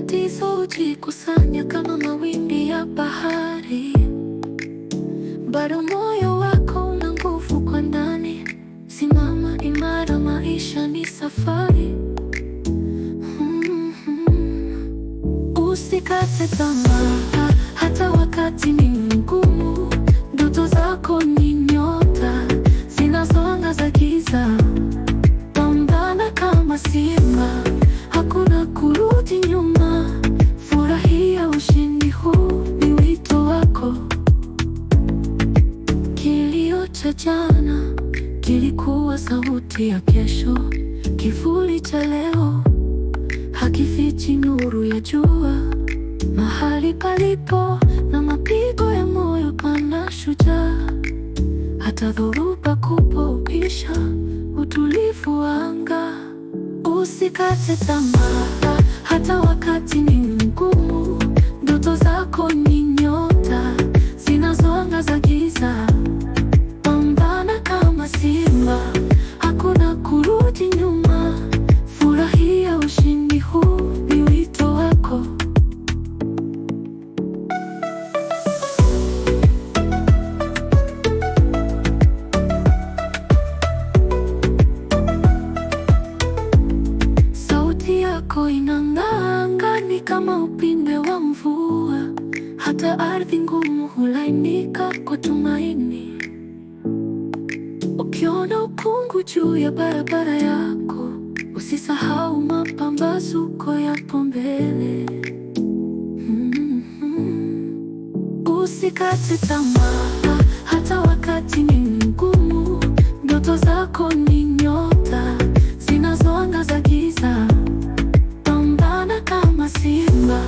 matatizo hujikusanya kama mawimbi ya bahari, bado moyo wako una nguvu kwa ndani. Simama imara, maisha ni safari. Usikate tamaa hata wakati ni mgumu. Ndoto zako ni nyota zinazoangaza giza. Pambana kama simba, hakuna kurudi nyuma. Furahia ushindi, huu ni wito wako. Kilio cha jana kilikuwa sauti ya kesho. Kivuli cha leo hakifichi nuru ya jua. Mahali palipo na mapigo ya moyo pana shujaa. Hata dhoruba kubwa hupisha utulivu wa anga. Usikate tamaa hata wakati ni mgumu. Ndoto zako ni nyota zinazoangaza giza. Pambana kama simba, hakuna kurudi nyuma. Furahia ushindi, huu ni wito wako. Sauti yako inang'aa angani kama upinde wa mvua. Hata ardhi ngumu hulainika kwa tumaini. Ukiona ukungu juu ya barabara yako, usisahau mapambazuko yapo mbele. Usikate tamaa hata wakati ni mgumu. Ndoto zako ni nyota zinazoangaza giza. Pambana kama simba,